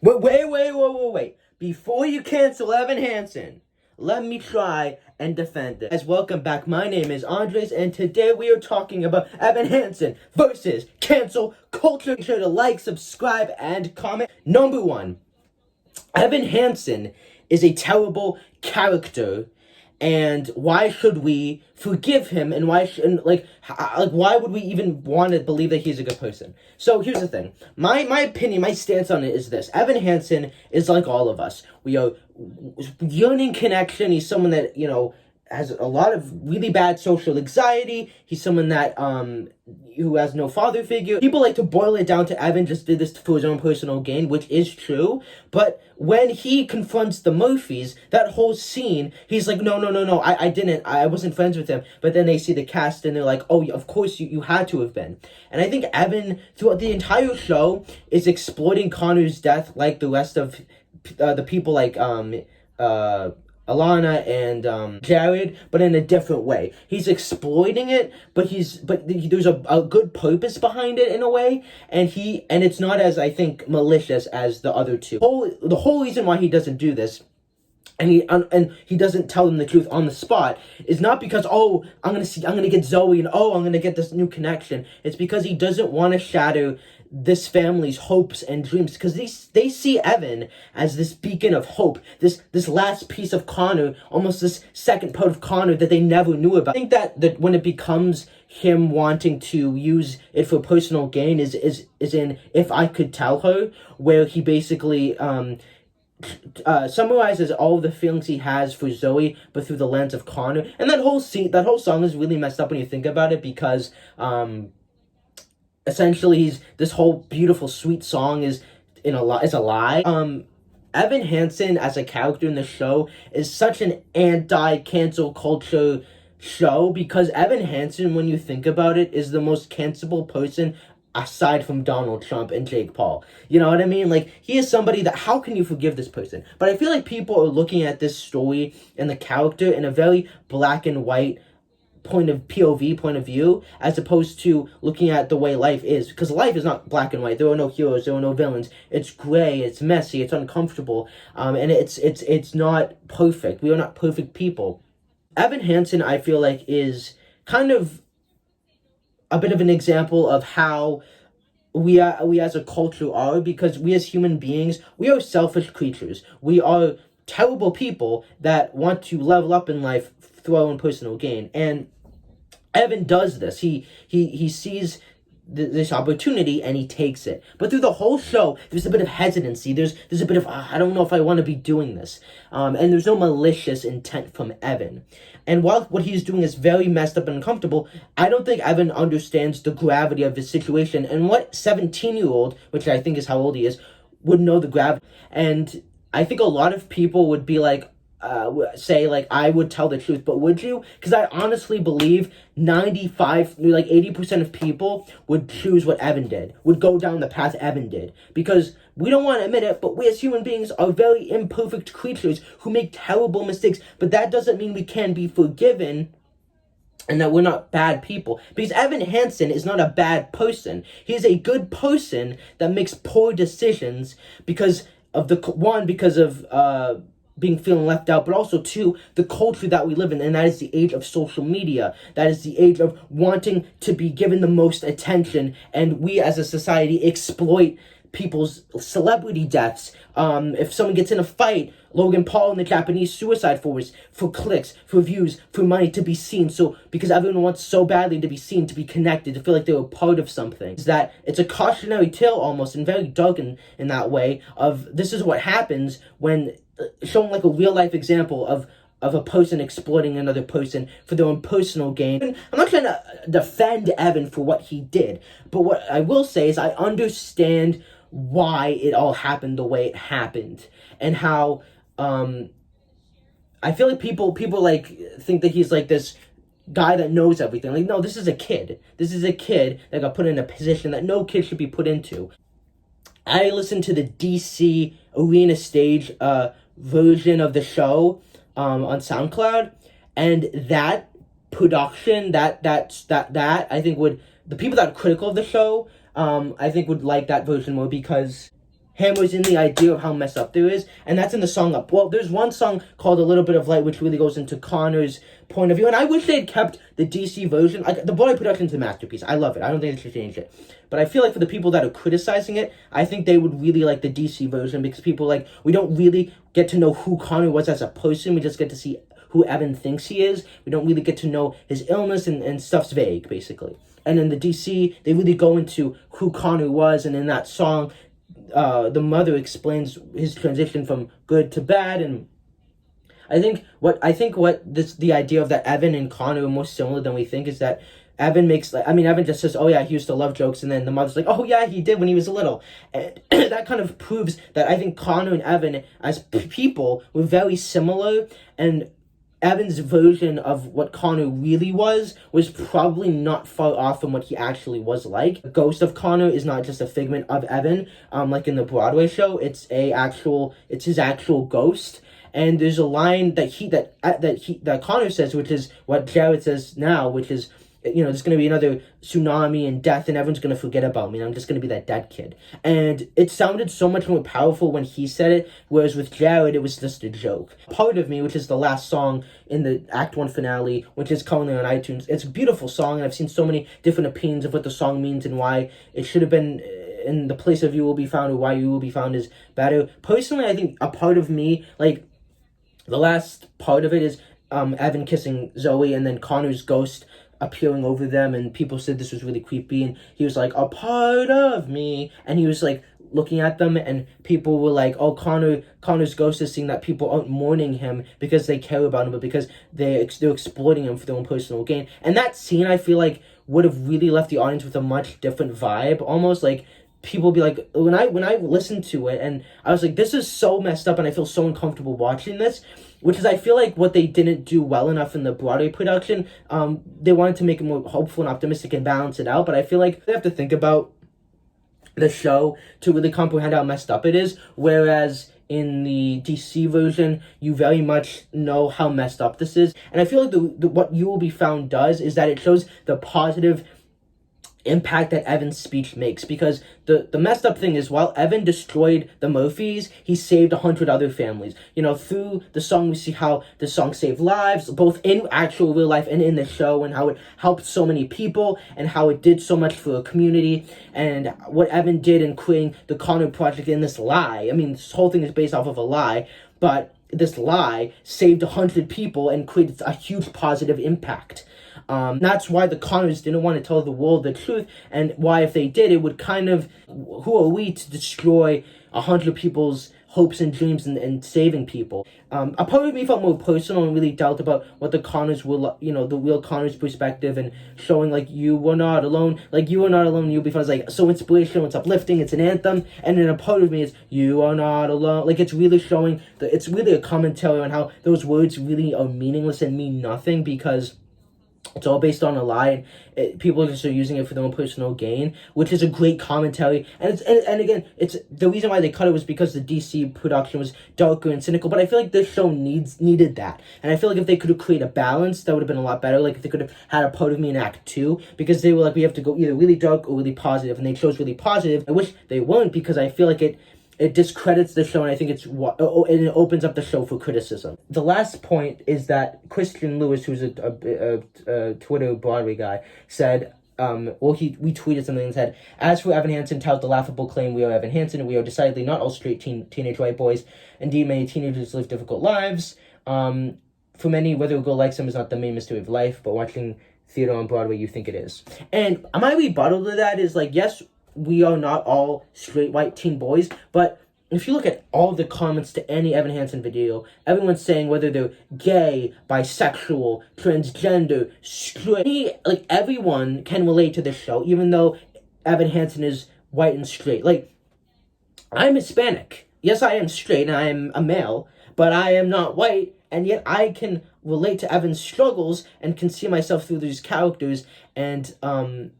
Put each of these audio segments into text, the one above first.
Wait. Before you cancel Evan Hansen, let me try and defend it. Guys, welcome back. My name is Andres, and today we are talking about Evan Hansen versus cancel culture. Make sure to like, subscribe, and comment. Number one, Evan Hansen is a terrible character, and why should we forgive him? And why would we even want to believe that he's a good person? So here's the thing. My opinion, my stance on it is this: Evan Hansen is like all of us. We are yearning connection. He's someone that has a lot of really bad social anxiety. He's someone that who has no father figure. People like to boil it down to Evan just did this for his own personal gain, which is true. But when he confronts the Murphys, that whole scene, he's like, no, I didn't. I wasn't friends with him. But then they see the cast and they're like, oh, of course you had to have been. And I think Evan, throughout the entire show, is exploiting Connor's death like the rest of the people like Alana and Jared, but in a different way. He's exploiting it, but there's a good purpose behind it in a way, and it's not as, I think, malicious as the other two. The whole reason why he doesn't do this, and he doesn't tell them the truth on the spot, is not because, oh, I'm gonna get Zoe, and oh, I'm gonna get this new connection. It's because he doesn't want to shatter this family's hopes and dreams, because they see Evan as this beacon of hope, this last piece of Connor, almost this second part of Connor that they never knew about. I think that when it becomes him wanting to use it for personal gain is in If I Could Tell Her, where he basically summarizes all the feelings he has for Zoe, but through the lens of Connor. And that whole song is really messed up when you think about it, because essentially this whole beautiful sweet song is a lie. Evan Hansen as a character in the show is such an anti-cancel culture show, because Evan Hansen, when you think about it, is the most cancelable person aside from Donald Trump and Jake Paul. You know what I mean? Like, he is somebody that, how can you forgive this person? But I feel like people are looking at this story and the character in a very black and white point of view, as opposed to looking at the way life is, because life is not black and white. There are no heroes, there are no villains. It's gray, it's messy, it's uncomfortable, and it's not perfect. We are not perfect people. Evan Hansen, I feel like, is kind of a bit of an example of how we as a culture are, because we as human beings, we are selfish creatures. We are terrible people that want to level up in life through our own personal gain. And Evan does this. He sees this opportunity and he takes it. But through the whole show, there's a bit of hesitancy. There's a bit of, I don't know if I want to be doing this. And there's no malicious intent from Evan. And while what he's doing is very messed up and uncomfortable, I don't think Evan understands the gravity of his situation. And what 17-year-old, which I think is how old he is, would know the gravity. And I think a lot of people would be like, say, like, I would tell the truth, but would you? Because I honestly believe 80% of people would choose what Evan did, would go down the path Evan did, because we don't want to admit it, but we as human beings are very imperfect creatures who make terrible mistakes, but that doesn't mean we can be forgiven and that we're not bad people. Because Evan Hansen is not a bad person. He is a good person that makes poor decisions because of being feeling left out, but also two, the culture that we live in, and that is the age of social media. That is the age of wanting to be given the most attention, and we as a society exploit people's celebrity deaths. If someone gets in a fight, Logan Paul and the Japanese suicide force, for clicks, for views, for money, to be seen. So because everyone wants so badly to be seen, to be connected, to feel like they were part of something. Is that it's a cautionary tale almost, and very dark in that way, of this is what happens when showing like a real life example of a person exploiting another person for their own personal gain. And I'm not trying to defend Evan for what he did, but what I will say is I understand why it all happened the way it happened, and how I feel like people like think that he's like this guy that knows everything. Like, no, this is a kid. This is a kid that got put in a position that no kid should be put into. I listened to the DC Arena Stage version of the show on SoundCloud, and that production, that I think would, the people that are critical of the show, I think would like that version more, because hammers in the idea of how messed up there is, and that's in the song Up. Well, there's one song called A Little Bit of Light, which really goes into Connor's point of view, and I wish they had kept the DC version. Like, the Broadway production's a masterpiece. I love it. I don't think they should change it. But I feel like for the people that are criticizing it, I think they would really like the DC version, because people, like, we don't really get to know who Connor was as a person. We just get to see who Evan thinks he is. We don't really get to know his illness, and stuff's vague, basically. And in the DC, they really go into who Connor was, and in that song, the mother explains his transition from good to bad. And the idea of that Evan and Connor are more similar than we think is that Evan Evan just says, oh yeah, he used to love jokes, and then the mother's like, oh yeah, he did when he was little. And that kind of proves that I think Connor and Evan as people were very similar, and Evan's version of what Connor really was probably not far off from what he actually was like. The ghost of Connor is not just a figment of Evan, like in the Broadway show. It's his actual ghost. And there's a line that Connor says, which is what Jared says now, which is, there's going to be another tsunami and death, and everyone's going to forget about me, and I'm just going to be that dead kid. And it sounded so much more powerful when he said it, whereas with Jared, it was just a joke. Part of Me, which is the last song in the Act 1 finale, which is currently on iTunes, it's a beautiful song, and I've seen so many different opinions of what the song means and why it should have been in The Place of You Will Be Found, or Why You Will Be Found is better. Personally, I think a part of me, like, the last part of it is Evan kissing Zoe, and then Connor's ghost appearing over them, and people said this was really creepy, and he was like, a part of me, and he was like looking at them, and people were like, oh, Connor's ghost is seeing that people aren't mourning him because they care about him, but because they're exploiting him for their own personal gain. And that scene, I feel like, would have really left the audience with a much different vibe, almost like people be like, when I listened to it, and I was like, this is so messed up, and I feel so uncomfortable watching this, which is, I feel like, what they didn't do well enough in the Broadway production. They wanted to make it more hopeful and optimistic and balance it out, but I feel like they have to think about the show to really comprehend how messed up it is, whereas in the DC version, you very much know how messed up this is. And I feel like what You Will Be Found does is that it shows the positive impact that Evan's speech makes, because the messed up thing is, while Evan destroyed the Murphys, he saved 100 other families. Through the song, we see how the song saved lives, both in actual real life and in the show, and how it helped so many people, and how it did so much for a community, and what Evan did in creating the Connor Project in this lie. I mean, this whole thing is based off of a lie, but this lie saved 100 people and created a huge positive impact. That's why the Connors didn't want to tell the world the truth, and why, if they did, it would kind of, who are we to destroy 100 people's hopes and dreams and saving people? A part of me felt more personal and really dealt about what the Connors were, the real Connors perspective, and showing, like, you were not alone, you'll be fun. It's like so inspirational, it's uplifting, it's an anthem. And then a part of me is, you are not alone. Like, it's really showing it's really a commentary on how those words really are meaningless and mean nothing, because it's all based on a lie, and people just are using it for their own personal gain, which is a great commentary. And again, it's the reason why they cut it was because the DC production was darker and cynical. But I feel like this show needed that, and I feel like if they could have created a balance, that would have been a lot better. Like, if they could have had a part of me in Act 2, because they were like, we have to go either really dark or really positive, and they chose really positive. I wish they weren't, because I feel like it discredits the show, and I think it opens up the show for criticism. The last point is that Christian Lewis, who's a Twitter Broadway guy, said, we tweeted something and said, as for Evan Hansen, tout the laughable claim, we are Evan Hansen, and we are decidedly not all straight teenage white boys. Indeed, many teenagers live difficult lives. For many, whether a girl likes them is not the main mystery of life, but watching theater on Broadway, you think it is. And my rebuttal to that is, like, yes, we are not all straight white teen boys, but if you look at all the comments to any Evan Hansen video, everyone's saying whether they're gay, bisexual, transgender, straight, like, everyone can relate to this show, even though Evan Hansen is white and straight. Like, I'm Hispanic. Yes, I am straight and I am a male, but I am not white, and yet I can relate to Evan's struggles and can see myself through these characters, and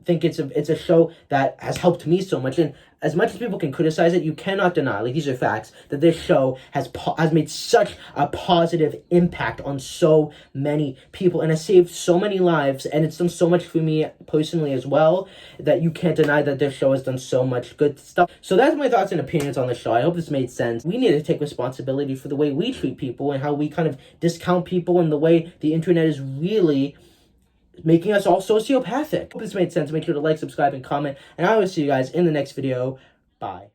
think it's a show that has helped me so much. And as much as people can criticize it, you cannot deny, like, these are facts, that this show has made such a positive impact on so many people and has saved so many lives, and it's done so much for me personally as well, that you can't deny that this show has done so much good stuff. So that's my thoughts and opinions on the show. I hope this made sense. We need to take responsibility for the way we treat people and how we kind of discount people, and the way the internet is really making us all sociopathic. Hope this made sense. Make sure to like, subscribe, and comment, and I will see you guys in the next video. Bye.